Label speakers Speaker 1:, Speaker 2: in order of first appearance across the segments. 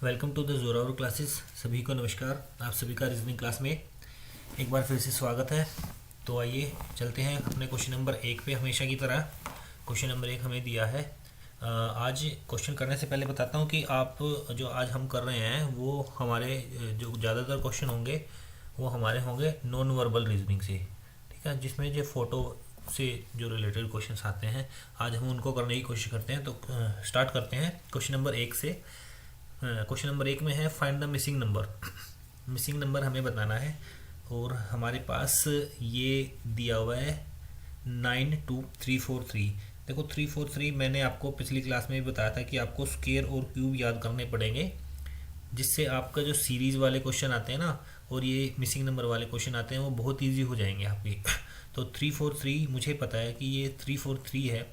Speaker 1: Welcome to the Zorawar classes. सभी को नमस्कार। आप सभी का रीजनिंग क्लास में एक बार फिर से स्वागत है। तो आइए चलते हैं अपने क्वेश्चन नंबर 1 पे। हमेशा की तरह क्वेश्चन नंबर 1 हमें दिया है। आज क्वेश्चन करने से पहले बताता हूँ कि आप जो आज हम कर रहे हैं वो हमारे जो ज़्यादातर क्वेश्चन होंगे वो हमारे होंगे नॉन वर्बल रीजनिंग से, ठीक है, जिसमें जो फ़ोटो से जो रिलेटेड क्वेश्चंस आते हैं आज हम उनको करने की कोशिश करते हैं। तो स्टार्ट करते हैं क्वेश्चन नंबर 1 से। क्वेश्चन नंबर 1 में है find the missing number. Missing number हमें बताना है और हमारे पास ये दिया हुआ है 92343। देखो 343 मैंने आपको पिछली क्लास में भी बताया था कि आपको स्क्वायर और क्यूब याद करने पड़ेंगे, जिससे आपका जो सीरीज़ वाले क्वेश्चन आते हैं ना और ये मिसिंग नंबर वाले क्वेश्चन आते हैं वो बहुत ईजी हो जाएंगे आपके। तो 343 मुझे पता है कि ये 343 है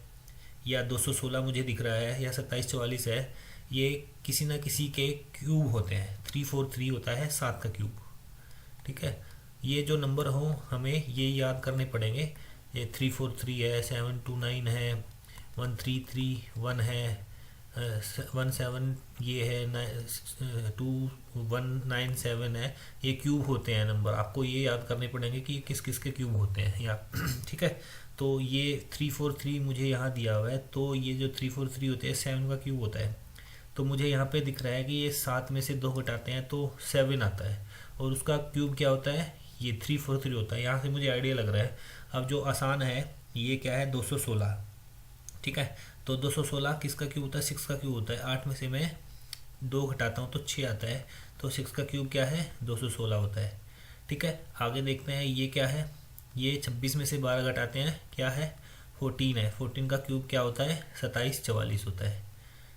Speaker 1: या 216 मुझे दिख रहा है या 2744 है। ये किसी ना किसी के क्यूब होते हैं। 343 होता है 7 का क्यूब, ठीक है। ये जो नंबर हो हमें ये याद करने पड़ेंगे। ये 343 है, 729 है, 1331 है, 17 ये है, 2197 है। ये क्यूब होते हैं नंबर। आपको ये याद करने पड़ेंगे कि किस किस के क्यूब होते हैं या ठीक है। तो ये 343 मुझे यहाँ दिया हुआ है। तो ये जो 343 होते हैं 7 का क्यूब होता है। तो मुझे यहाँ पे दिख रहा है कि ये 7 में से 2 घटाते हैं तो 7 आता है और उसका क्यूब क्या होता है, ये 343 होता है। यहाँ से मुझे आइडिया लग रहा है। अब जो आसान है ये क्या है, 216, ठीक है। तो 216 किसका क्यूब होता है, 6 का क्यूब होता है। 8 में से मैं 2 घटाता हूँ तो 6 आता है। तो 6 का क्यूब क्या है, 216 होता है, ठीक है। आगे देखते हैं ये क्या है। ये 26 में से 12 घटाते हैं, क्या है, 14 है। 14 का क्यूब क्या होता है, 2744 होता है,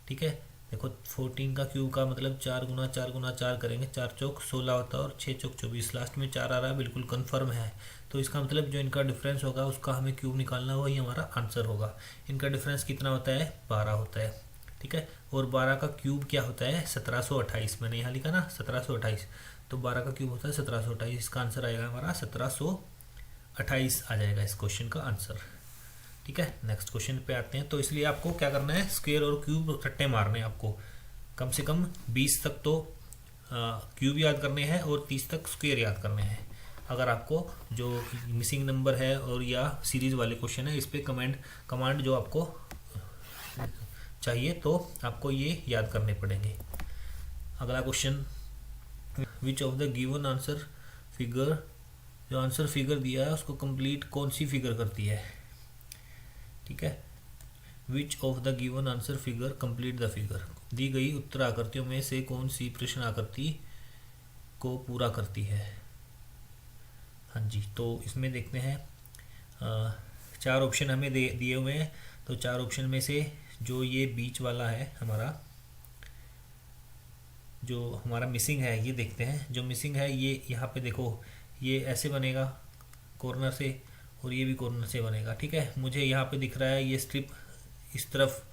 Speaker 1: ठीक है। देखो 14 का क्यूब का मतलब 4 गुना 4 गुना 4 करेंगे, 4 चौक 16 होता है और 6 चौक 24, लास्ट में 4 आ रहा है, बिल्कुल कंफर्म है। तो इसका मतलब जो इनका डिफरेंस होगा उसका हमें क्यूब निकालना, वही हमारा आंसर होगा। इनका डिफरेंस कितना होता है, 12 होता है, ठीक है। और 12 का क्यूब क्या होता है, 1728। मैंने यहाँ लिखा ना 1728, तो 12 का क्यूब होता है 1728। इसका आंसर आएगा हमारा 1728 आ जाएगा इस क्वेश्चन का आंसर, ठीक है। नेक्स्ट क्वेश्चन पे आते हैं। तो इसलिए आपको क्या करना है, स्क्वायर और क्यूब रट्टे मारने हैं आपको। कम से कम 20 तक तो क्यूब याद करने हैं और 30 तक स्क्वायर याद करने हैं। अगर आपको जो मिसिंग नंबर है और या सीरीज वाले क्वेश्चन है इस पे कमांड जो आपको चाहिए तो आपको ये याद करने पड़ेंगे। अगला question, which of the given answer figure, जो आंसर फिगर दिया है उसको कंप्लीट कौन सी फिगर करती है, ठीक है। Which of the given answer figure complete the figure, दी गई उत्तर आकृतियों में से कौन सी प्रश्न आकृति को पूरा करती है। हाँ जी, तो इसमें देखते हैं 4 ऑप्शन हमें दिए हुए हैं। तो 4 ऑप्शन में से जो ये बीच वाला है हमारा, जो हमारा मिसिंग है, ये देखते हैं। जो मिसिंग है ये यहाँ पे देखो, ये ऐसे बनेगा कॉर्नर से और ये भी कॉर्नर से बनेगा, ठीक है। मुझे यहाँ पे दिख रहा है ये स्ट्रिप इस तरफ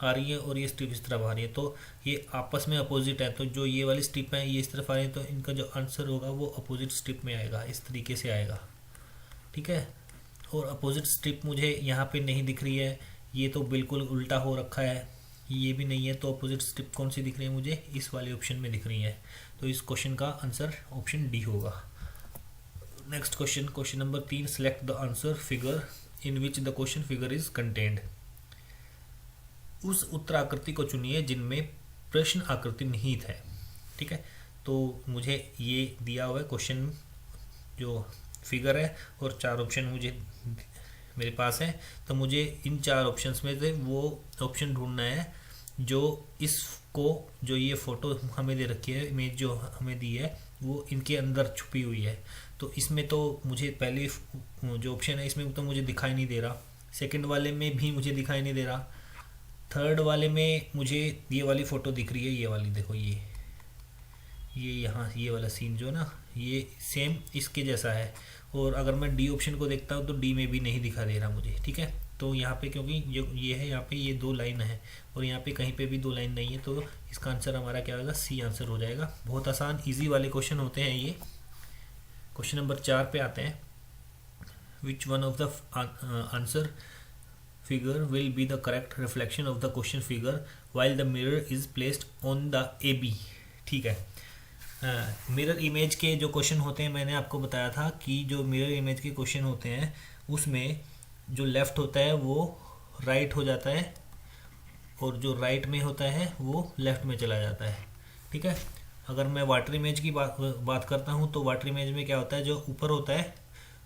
Speaker 1: आ रही है और ये स्ट्रिप इस तरफ आ रही है, तो ये आपस में अपोजिट है। तो जो ये वाली स्ट्रिप है ये इस तरफ आ रही है, तो इनका जो आंसर होगा वो अपोजिट स्ट्रिप में आएगा, इस तरीके से आएगा, ठीक है। और अपोजिट स्ट्रिप मुझे यहाँ पे नहीं दिख रही है, ये तो बिल्कुल उल्टा हो रखा है, ये भी नहीं है। तो अपोजिट स्ट्रिप कौन सी दिख रही है मुझे, इस वाले ऑप्शन में दिख रही है। तो इस क्वेश्चन का आंसर ऑप्शन डी होगा। Next question, question number 3, select the answer figure in which the question figure is contained. उस उत्तर आकृति को चुनिए जिनमें प्रश्न आकृति निहित है, ठीक है। तो मुझे ये दिया हुआ है क्वेश्चन जो फिगर है और 4 ऑप्शन मुझे मेरे पास है। तो मुझे इन 4 ऑप्शंस में से वो ऑप्शन ढूंढना है जो इसको, जो ये फ़ोटो हमें दे रखी है, इमेज जो हमें दी है वो इनके अंदर छुपी हुई है। तो इसमें तो मुझे पहले जो ऑप्शन है इसमें तो मुझे दिखाई नहीं दे रहा, सेकंड वाले में भी मुझे दिखाई नहीं दे रहा, थर्ड वाले में मुझे ये वाली फ़ोटो दिख रही है, ये वाली देखो, ये यहाँ ये वाला सीन जो ना ये सेम इसके जैसा है। और अगर मैं डी ऑप्शन को देखता हूँ तो डी में भी नहीं दिखा दे रहा मुझे, ठीक है। तो यहाँ पे क्योंकि जो ये है यहाँ पे ये 2 लाइन है और यहाँ पे कहीं पे भी 2 लाइन नहीं है, तो इसका आंसर हमारा क्या होगा, सी आंसर हो जाएगा। बहुत आसान इजी वाले क्वेश्चन होते हैं ये। क्वेश्चन नंबर 4 पे आते हैं। Which one of the answer figure will be the correct reflection of the question figure while the mirror is placed on the A B. ठीक है, मिरर इमेज के जो क्वेश्चन होते हैं मैंने आपको बताया था कि जो मिरर इमेज के क्वेश्चन होते हैं उसमें जो लेफ़्ट होता है वो राइट हो जाता है और जो राइट में होता है वो लेफ़्ट में चला जाता है। ठीक है, अगर मैं वाटर इमेज की बात करता हूँ तो वाटर इमेज में क्या होता है, जो ऊपर होता है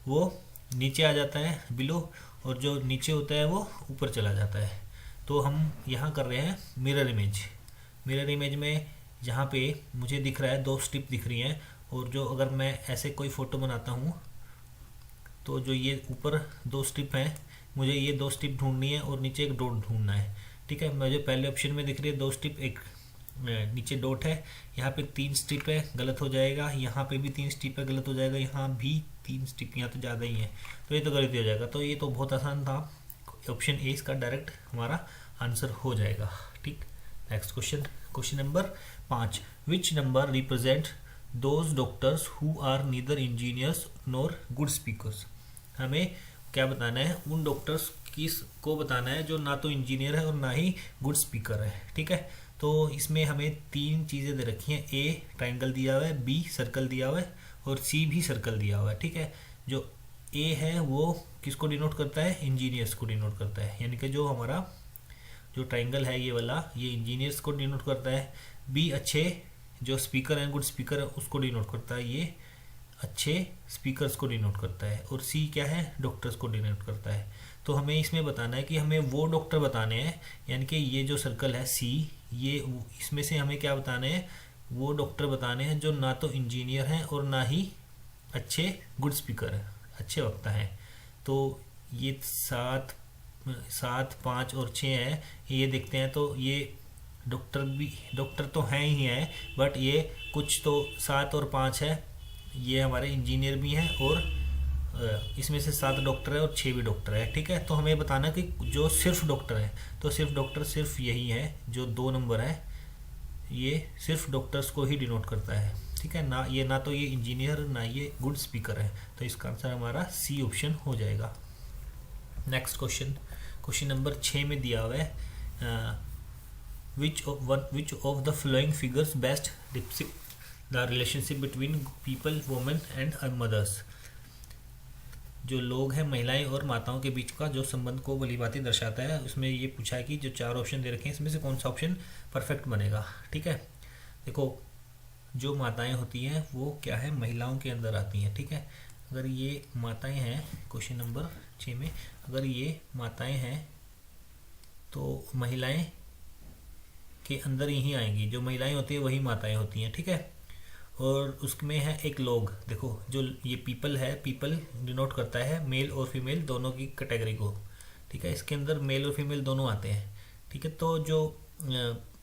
Speaker 1: वो नीचे आ जाता है बिलो, और जो नीचे होता है वो ऊपर चला जाता है। तो हम यहाँ कर रहे हैं मिरर इमेज। मिरर इमेज में जहाँ पे मुझे दिख रहा है 2 स्ट्रिप दिख रही हैं, और जो अगर मैं ऐसे कोई फ़ोटो बनाता हूँ तो जो ये ऊपर 2 स्ट्रिप हैं, मुझे ये 2 स्ट्रिप ढूंढनी है और नीचे एक डॉट ढूंढना है। ठीक है, मुझे पहले ऑप्शन में दिख रही है 2 स्ट्रिप, एक नीचे डॉट है, यहाँ पे 3 स्ट्रिप है, गलत हो जाएगा, यहाँ पे भी 3 स्ट्रिप है, गलत हो जाएगा, यहाँ भी 3 स्ट्रिप, यहाँ तो ज़्यादा ही है तो ये तो गलत ही हो जाएगा। तो ये तो बहुत आसान था, ऑप्शन ए इसका डायरेक्ट हमारा आंसर हो जाएगा। ठीक, next question, question number 5, which number represent those doctors who are neither engineers nor good speakers. हमें क्या बताना है, उन डॉक्टर्स किस को बताना है जो ना तो इंजीनियर है और ना ही गुड स्पीकर है। ठीक है, तो इसमें हमें 3 चीज़ें दे रखी हैं, ए ट्राइंगल दिया हुआ है, बी सर्कल दिया हुआ है और सी भी सर्कल दिया हुआ है। ठीक है, जो ए है वो किसको डिनोट करता है, इंजीनियर्स को डिनोट करता है, यानी कि जो हमारा जो ट्राइंगल है ये वाला, ये इंजीनियर्स को डिनोट करता है। बी अच्छे जो स्पीकर हैं, गुड स्पीकर है, उसको डिनोट करता है, ये अच्छे स्पीकर्स को डिनोट करता है। और सी क्या है, डॉक्टर्स को डिनोट करता है। तो हमें इसमें बताना है कि हमें वो डॉक्टर बताने हैं, यानी कि ये जो सर्कल है सी, ये इसमें से हमें क्या बताने हैं, वो डॉक्टर बताने हैं जो ना तो इंजीनियर हैं और ना ही अच्छे गुड स्पीकर हैं, अच्छे वक्ता हैं। तो ये 7, 5 और 6 है, ये देखते हैं तो ये डॉक्टर तो हैं ही हैं, बट ये कुछ तो 7 और 5 है, ये हमारे इंजीनियर भी हैं, और इसमें से 7 डॉक्टर है और 6 भी डॉक्टर है। ठीक है, तो हमें बताना कि जो सिर्फ डॉक्टर है, तो सिर्फ डॉक्टर सिर्फ यही है, जो 2 नंबर है ये सिर्फ डॉक्टर्स को ही डिनोट करता है। ठीक है, ना तो ये इंजीनियर ना ये गुड स्पीकर है, तो इसका आंसर हमारा सी ऑप्शन हो जाएगा। नेक्स्ट क्वेश्चन, क्वेश्चन नंबर 6 में दिया हुआ है, which of the following figures best depict the relationship between people, women and mothers। जो लोग हैं, महिलाएं और माताओं के बीच का जो संबंध को भलीभांति दर्शाता है, उसमें ये पूछा है कि जो 4 ऑप्शन दे रखे हैं इसमें से कौन सा ऑप्शन परफेक्ट बनेगा। ठीक है, देखो जो माताएं होती हैं वो क्या है, महिलाओं के अंदर आती हैं। ठीक है, अगर ये माताएं हैं, क्वेश्चन नंबर 6 में अगर ये माताएं हैं तो महिलाएं के अंदर ही आएंगी, जो महिलाएं होती है वही माताएं होती हैं। ठीक है, और उसमें है एक लोग, देखो जो ये पीपल है, पीपल डिनोट करता है मेल और फीमेल दोनों की कैटेगरी को। ठीक है, इसके अंदर मेल और फीमेल दोनों आते हैं। ठीक है, तो जो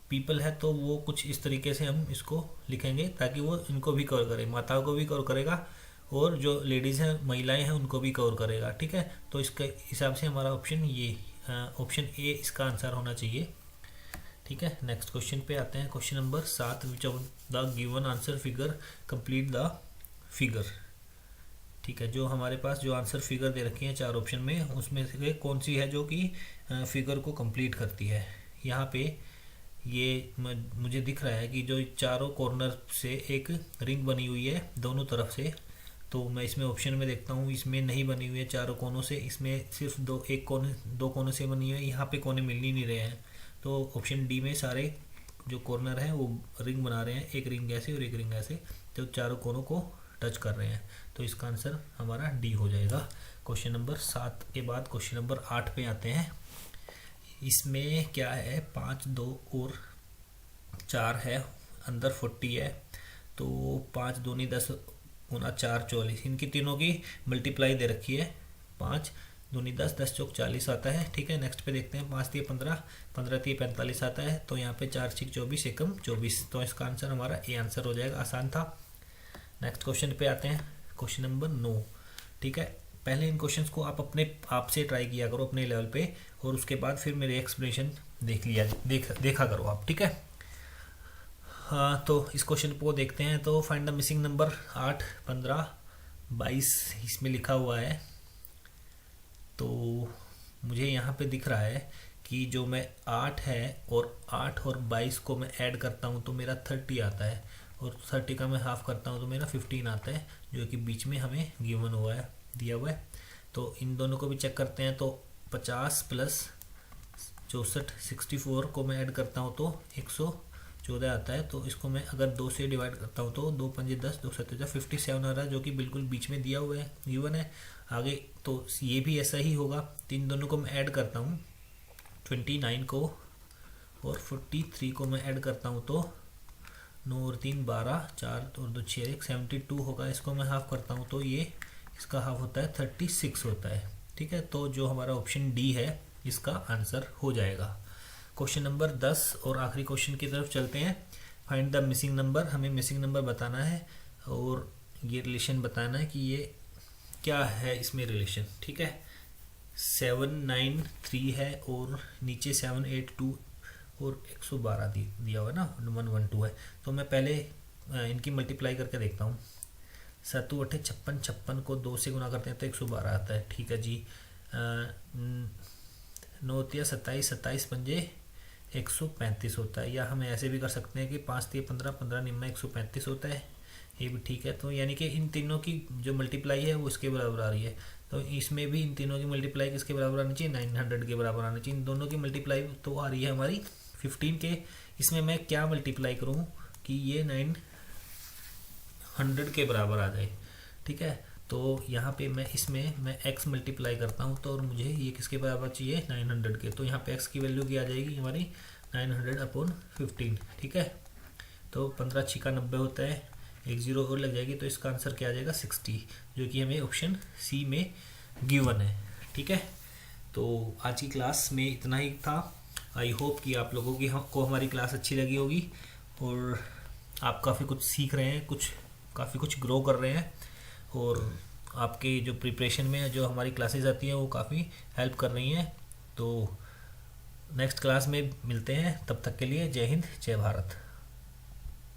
Speaker 1: पीपल है तो वो कुछ इस तरीके से हम इसको लिखेंगे ताकि वो इनको भी कवर करे, माताओं को भी कवर करेगा और जो लेडीज़ हैं, महिलाएं हैं, उनको भी कवर करेगा। ठीक है, तो इसके हिसाब से हमारा ऑप्शन ये ऑप्शन ए इसका आंसर होना चाहिए। ठीक है, नेक्स्ट क्वेश्चन पे आते हैं, question number 7, which of the given answer figure complete the figure. ठीक है, जो हमारे पास जो आंसर फिगर दे रखी है 4 ऑप्शन में, उसमें से कौन सी है जो कि फिगर को कंप्लीट करती है। यहाँ पे ये मुझे दिख रहा है कि जो चारों कॉर्नर से एक रिंग बनी हुई है दोनों तरफ से, तो मैं इसमें ऑप्शन में देखता हूँ इसमें नहीं बनी हुई है चारों कोनों से, इसमें सिर्फ 2 कोने से बनी हुई है, यहाँ पे कोने मिल ही नहीं रहे हैं। तो ऑप्शन डी में सारे जो कॉर्नर हैं वो रिंग बना रहे हैं, एक रिंग ऐसे और एक रिंग ऐसे, तो चारों कोनों को टच कर रहे हैं, तो इसका आंसर हमारा डी हो जाएगा। क्वेश्चन नंबर 7 के बाद क्वेश्चन नंबर 8 पे आते हैं। इसमें क्या है, 5, 2 और 4 है, अंदर 40 है, तो 5 दूनी 10 गुना 4 44, इनकी तीनों की मल्टीप्लाई दे रखी है, 5 दूनी 10, 10 चौक 40 आता है। ठीक है, नेक्स्ट पे देखते हैं, 5 3 15, 15 3 45 आता है, तो यहाँ पे 4 6 24 एकम 24, तो इसका आंसर हमारा ए आंसर हो जाएगा, आसान था। नेक्स्ट क्वेश्चन पे आते हैं, क्वेश्चन नंबर 9। ठीक है, पहले इन क्वेश्चंस को आप अपने आप से ट्राई किया करो अपने लेवल पे, और उसके बाद फिर मेरे एक्सप्लेनेशन देखा करो आप। ठीक है, हाँ, तो इस क्वेश्चन को देखते हैं। तो फाइंड द मिसिंग नंबर 8 15 22 इसमें लिखा हुआ है, तो मुझे यहाँ पे दिख रहा है कि जो मैं 8 है और 8 और 22 को मैं ऐड करता हूँ तो मेरा 30 आता है, और 30 का मैं हाफ करता हूँ तो मेरा 15 आता है, जो कि बीच में हमें गिवन हुआ है, दिया हुआ है। तो इन दोनों को भी चेक करते हैं। तो 50 प्लस 64 64 को मैं ऐड करता हूँ तो 114 आता है। तो इसको मैं अगर 2 से डिवाइड करता हूँ तो 2 पंजे 10, 2 सत्ते 57 आ रहा है, जो कि बिल्कुल बीच में दिया हुआ है, गिवन है। आगे तो ये भी ऐसा ही होगा। तो इन दोनों को मैं ऐड करता हूँ, 29 को और 43 को मैं ऐड करता हूँ तो 9 और 3 12, 4 और 2 6 1 72 होगा। इसको मैं हाफ करता हूँ तो ये इसका हाफ होता है 36 होता है। ठीक है, तो जो हमारा ऑप्शन डी है इसका आंसर हो जाएगा। क्वेश्चन नंबर 10 और आखिरी क्वेश्चन की तरफ चलते हैं। फाइंड द मिसिंग नंबर, हमें मिसिंग नंबर बताना है और ये रिलेशन बताना है कि ये क्या है इसमें रिलेशन। ठीक है, 793 है और नीचे 782 और 112 दिया हुआ है ना, 112 है। तो मैं पहले इनकी मल्टीप्लाई करके देखता हूँ। 7 8 56, 56 को 2 से गुना करते हैं तो 112 आता है। ठीक है जी। 9 तिया 27, 27 पंजे 135 होता है, या हम ऐसे भी कर सकते हैं कि 5 तिया 15, 15 निम्मा 135 होता है, ये भी ठीक है। तो यानी कि इन तीनों की जो मल्टीप्लाई है वो इसके बराबर आ रही है। तो इसमें भी इन तीनों की मल्टीप्लाई किसके बराबर आनी चाहिए, 900 के बराबर आनी चाहिए। इन दोनों की मल्टीप्लाई तो आ रही है हमारी 15 के। इसमें मैं क्या मल्टीप्लाई करूँ कि ये 900 के बराबर आ जाए। ठीक है, तो यहाँ पे मैं इसमें मैं x मल्टीप्लाई करता हूँ तो और मुझे ये किसके बराबर चाहिए, 900 के। तो यहाँ पे x की वैल्यू क्या आ जाएगी हमारी 900/15। ठीक है, तो 15 छिका 90 होता है, एक जीरो और लग जाएगी, तो इसका आंसर क्या आ जाएगा 60, जो कि हमें ऑप्शन सी में गिवन है। ठीक है, तो आज की क्लास में इतना ही था। आई होप कि आप लोगों की को हमारी क्लास अच्छी लगी होगी और आप काफ़ी कुछ सीख रहे हैं, काफ़ी कुछ ग्रो कर रहे हैं, और आपके जो प्रिपरेशन में जो हमारी क्लासेस आती हैं वो काफ़ी हेल्प कर रही हैं। तो नेक्स्ट क्लास में मिलते हैं, तब तक के लिए जय हिंद जय भारत।